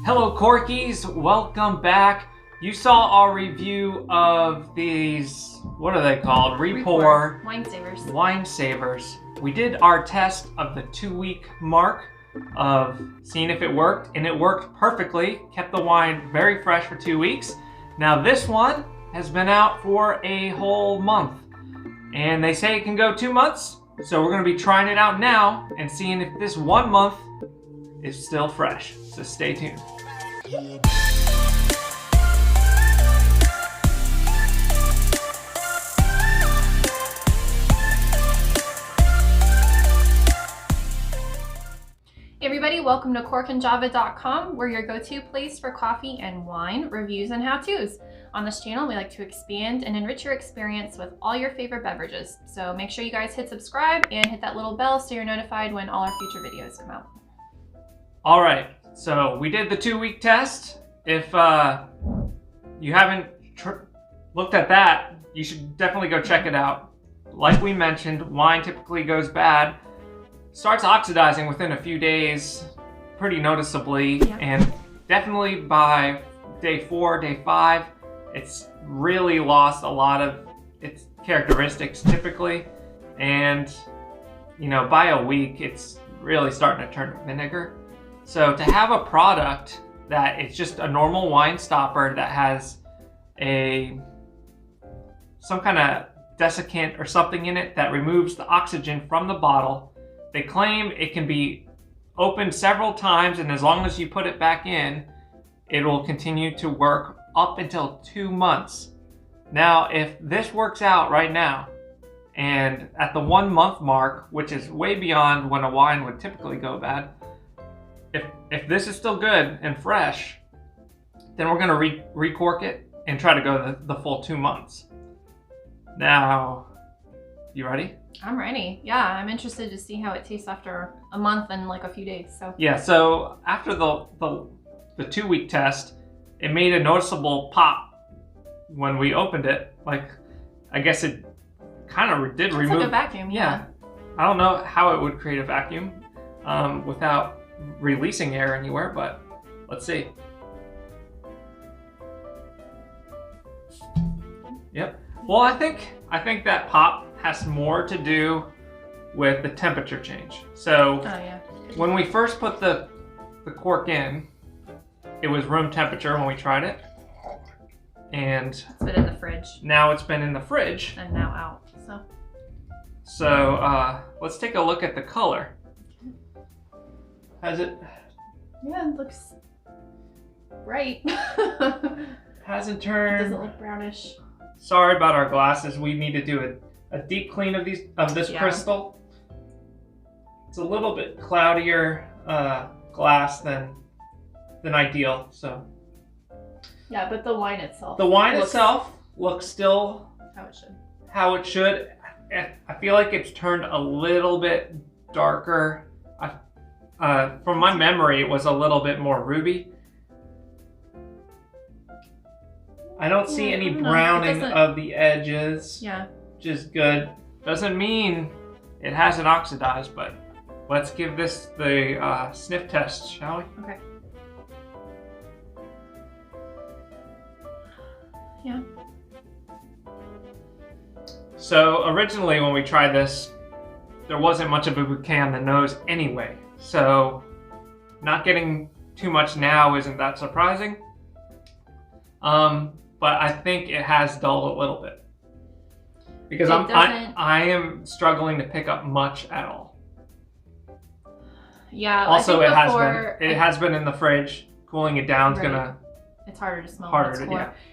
Hello Corkies, welcome back. You saw our review of these, what are they called? Repour Wine Savers. Wine Savers. We did our test of the 2-week mark of seeing if it worked, and it worked perfectly. Kept the wine very fresh for 2 weeks. Now this one has been out for a whole month, and they say it can go 2 months. So we're gonna be trying it out now and seeing if this 1 month is still fresh. So stay tuned. Hey everybody, welcome to corkandjava.com. We're your go-to place for coffee and wine reviews and how-tos. On this channel, we like to expand and enrich your experience with all your favorite beverages. So make sure you guys hit subscribe and hit that little bell so you're notified when all our future videos come out. All right, so we did the 2-week test. If you haven't looked at that, you should definitely go check it out. Like we mentioned, wine typically goes bad, starts oxidizing within a few days, pretty noticeably, and definitely by day 4, day 5, it's really lost a lot of its characteristics typically, and by a week, it's really starting to turn to vinegar. So to have a product that it's just a normal wine stopper that has some kind of desiccant or something in it that removes the oxygen from the bottle. They claim it can be opened several times, and as long as you put it back in, it will continue to work up until 2 months. Now, if this works out right now, and at the 1 month mark, which is way beyond when a wine would typically go bad, if this is still good and fresh, then we're going to recork it and try to go the full 2 months. Now, you ready? I'm ready. Yeah, I'm interested to see how it tastes after a month and like a few days. So yeah, so after the 2-week test, it made a noticeable pop when we opened it. Like, I guess it kind of did remove. It's like a vacuum. Yeah. I don't know how it would create a vacuum without releasing air anywhere, but let's see. Yep. Well, I think that pop has more to do with the temperature change. So when we first put the cork in, it was room temperature when we tried it, and It's been in the fridge. Now it's been in the fridge and now out. So let's take a look at the color. Has it? Yeah, it looks bright. Hasn't It turned. doesn't look brownish. Sorry about our glasses. We need to do a deep clean of this crystal. It's a little bit cloudier glass than ideal. So yeah, but the wine itself. The wine itself looks still how it should. How it should. I feel like it's turned a little bit darker. From my memory, it was a little bit more ruby. I don't see any browning of the edges. Yeah. Which is good. Doesn't mean it hasn't oxidized, but let's give this the sniff test, shall we? Okay. Yeah. So originally when we tried this, there wasn't much of a bouquet on the nose anyway. So not getting too much now isn't that surprising. But I think it has dulled a little bit. Because I am struggling to pick up much at all. Yeah. Also, it has been in the fridge. Cooling it down is gonna. It's harder to smell.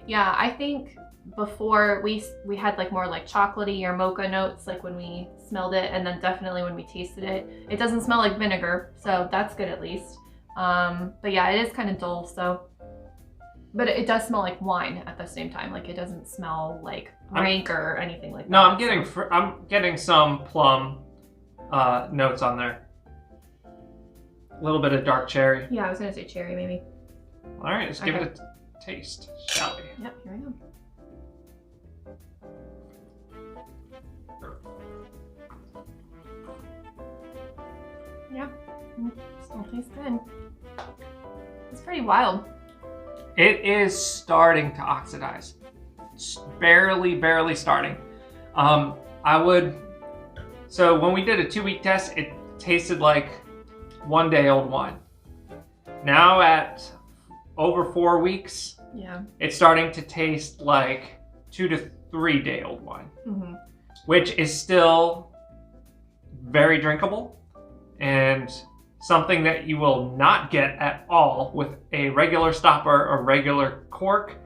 Yeah. I think before we had like more like chocolatey or mocha notes like when we smelled it, and then definitely when we tasted it, it doesn't smell like vinegar, so that's good at least. But yeah, it is kind of dull. So. But it does smell like wine at the same time. Like it doesn't smell like rank or anything like that. No, I'm getting some plum notes on there. A little bit of dark cherry. Yeah, I was gonna say cherry maybe. All right, let's give it a taste, shall we? Yep, here we go. Yeah, still tastes good. pretty wild. It is starting to oxidize. It's barely starting. So when we did a 2-week test, it tasted like 1-day-old wine. Now at over 4 weeks, Yeah. it's starting to taste like 2 to 3-day-old wine, which is still very drinkable and something that you will not get at all with a regular stopper or regular cork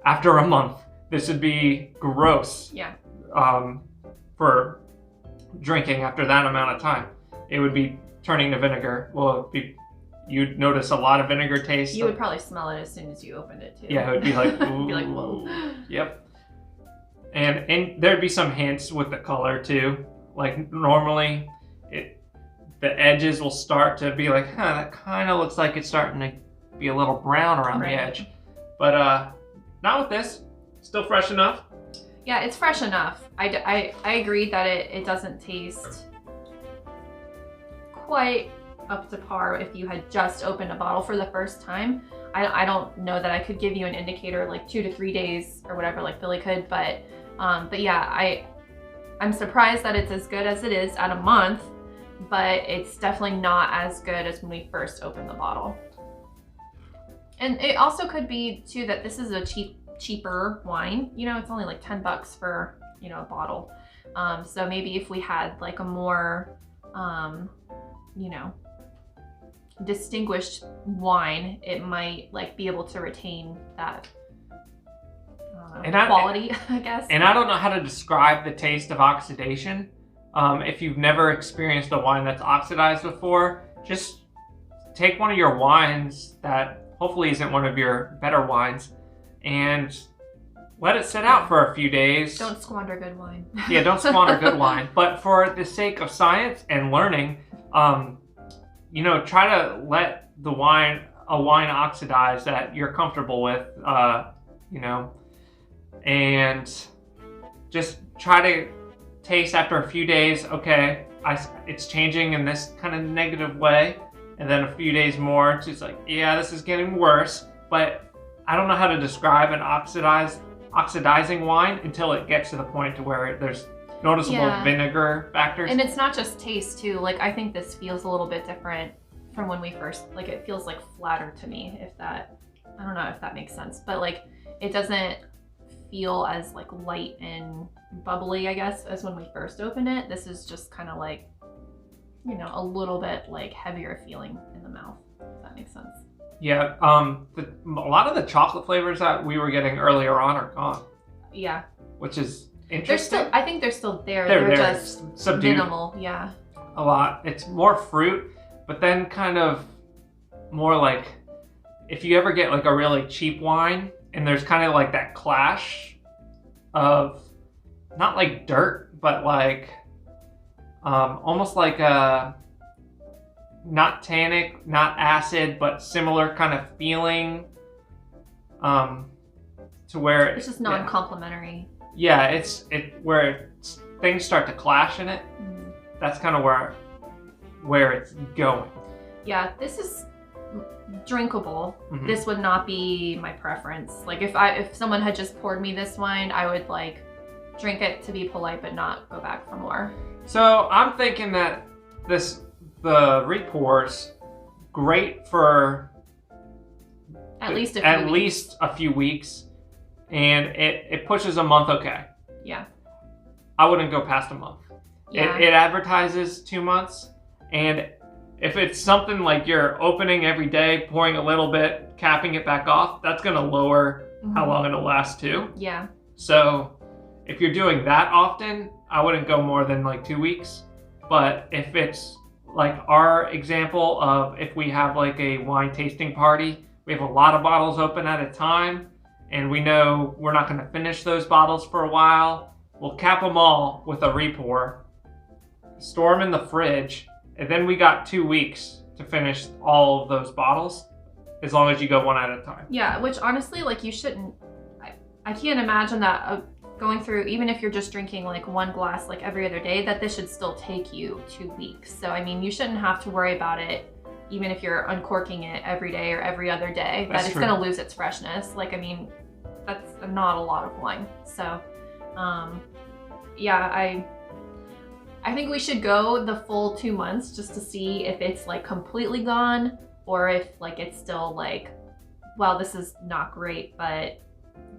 after a month. This would be gross. Yeah. For drinking after that amount of time. It would be turning to vinegar. Well, you'd notice a lot of vinegar taste. You would probably smell it as soon as you opened it too. Yeah, it would be like, ooh. Be like, whoa. Yep. And there'd be some hints with the color too. Like normally, the edges will start to be like, that kind of looks like it's starting to be a little brown around the edge. But not with this. Still fresh enough. Yeah, it's fresh enough. I agree that it doesn't taste quite up to par if you had just opened a bottle for the first time. I don't know that I could give you an indicator like 2 to 3 days or whatever like Billy could, but yeah, I'm surprised that it's as good as it is at a month, but it's definitely not as good as when we first opened the bottle. And it also could be too that this is a cheaper wine. You know, it's only like $10 for, you know, a bottle. So maybe if we had like a more, you know, distinguished wine, it might like be able to retain that quality, I guess. And I don't know how to describe the taste of oxidation. If you've never experienced a wine that's oxidized before, just take one of your wines that hopefully isn't one of your better wines and let it sit out for a few days. Don't squander good wine. Yeah, don't squander good wine. But for the sake of science and learning, you know, try to let a wine oxidize that you're comfortable with, you know, and just try to taste after a few days. Okay, it's changing in this kind of negative way, and then a few days more, it's just like, yeah, this is getting worse. But I don't know how to describe an oxidizing wine until it gets to the point to where there's noticeable vinegar factors. And it's not just taste too. Like, I think this feels a little bit different from when we first, like, it feels like flatter to me, if that, I don't know if that makes sense, but like, it doesn't feel as like light and bubbly, I guess, as when we first opened it. This is just kind of like, you know, a little bit like heavier feeling in the mouth, if that makes sense. Yeah, a lot of the chocolate flavors that we were getting earlier on are gone. Yeah. Which is interesting. I think they're still there. They're just subdued. Minimal, yeah. A lot. It's more fruit, but then kind of more like, if you ever get like a really cheap wine and there's kind of like that clash of, not like dirt, but like, almost like a, not tannic, not acid, but similar kind of feeling, to where it's just non-complimentary. Yeah, where things start to clash in it. Mm-hmm. That's kind of where it's going. Yeah, this is drinkable. Mm-hmm. This would not be my preference. Like if someone had just poured me this wine, I would like drink it to be polite, but not go back for more. So I'm thinking that the Repour's great for at least a few weeks, and it pushes a month. Okay. Yeah. I wouldn't go past a month. Yeah. It advertises 2 months, and if it's something like you're opening every day, pouring a little bit, capping it back off, that's gonna lower how long it'll last too. Yeah. So if you're doing that often, I wouldn't go more than like 2 weeks. But if it's like our example of, if we have like a wine tasting party, we have a lot of bottles open at a time, and we know we're not gonna finish those bottles for a while, we'll cap them all with a Repour, store them in the fridge, and then we got 2 weeks to finish all of those bottles, as long as you go one at a time. Yeah, which honestly, like, you shouldn't, I can't imagine that going through, even if you're just drinking like one glass like every other day, that this should still take you 2 weeks. So I mean, you shouldn't have to worry about it even if you're uncorking it every day or every other day, That's that it's true. gonna lose its freshness. Like, I mean, that's not a lot of wine. So, yeah, I think we should go the full 2 months just to see if it's like completely gone or if like it's still like, well, this is not great, but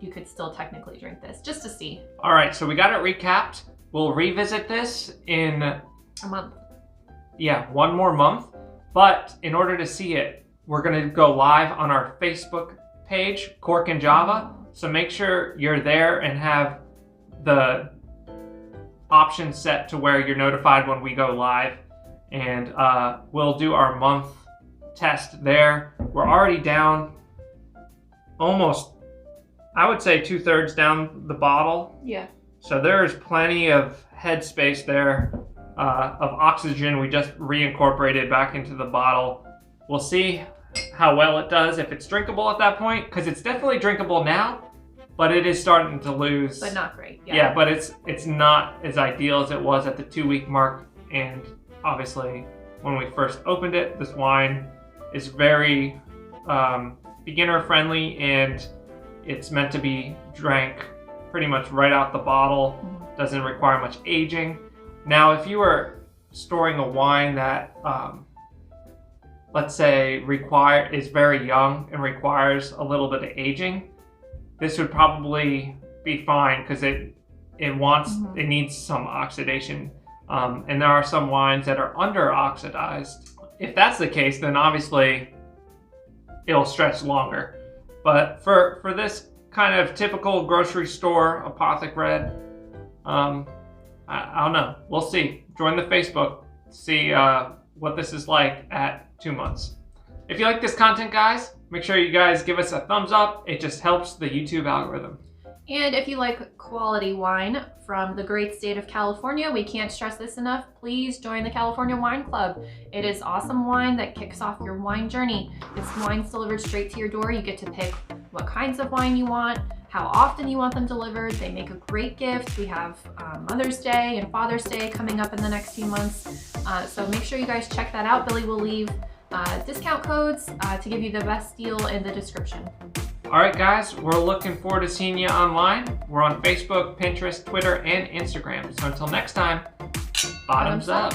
you could still technically drink this, just to see. All right, so we got it recapped. We'll revisit this in A month. yeah, 1 more month. But in order to see it, we're gonna go live on our Facebook page, Cork and Java. So make sure you're there and have the option set to where you're notified when we go live. And we'll do our month test there. We're already down almost, I would say 2/3 down the bottle. Yeah. So there's plenty of headspace there of oxygen we just reincorporated back into the bottle. We'll see how well it does, if it's drinkable at that point, because it's definitely drinkable now, but it is starting to lose. But not great. Yeah, but it's not as ideal as it was at the 2-week mark. And obviously, when we first opened it, this wine is very beginner friendly, and it's meant to be drank pretty much right out the bottle. Doesn't require much aging. Now, if you were storing a wine that, let's say, is very young and requires a little bit of aging, this would probably be fine because it needs some oxidation. And there are some wines that are under oxidized. If that's the case, then obviously it'll stretch longer. But for this kind of typical grocery store apothic red, I don't know. We'll see. Join the Facebook. See what this is like at 2 months. If you like this content, guys, make sure you guys give us a thumbs up. It just helps the YouTube algorithm. And if you like quality wine from the great state of California, we can't stress this enough, please join the California Wine Club. It is awesome wine that kicks off your wine journey. It's wines delivered straight to your door. You get to pick what kinds of wine you want, how often you want them delivered. They make a great gift. We have Mother's Day and Father's Day coming up in the next few months. So make sure you guys check that out. Billy will leave discount codes to give you the best deal in the description. All right, guys, we're looking forward to seeing you online. We're on Facebook, Pinterest, Twitter, and Instagram. So until next time, bottoms up.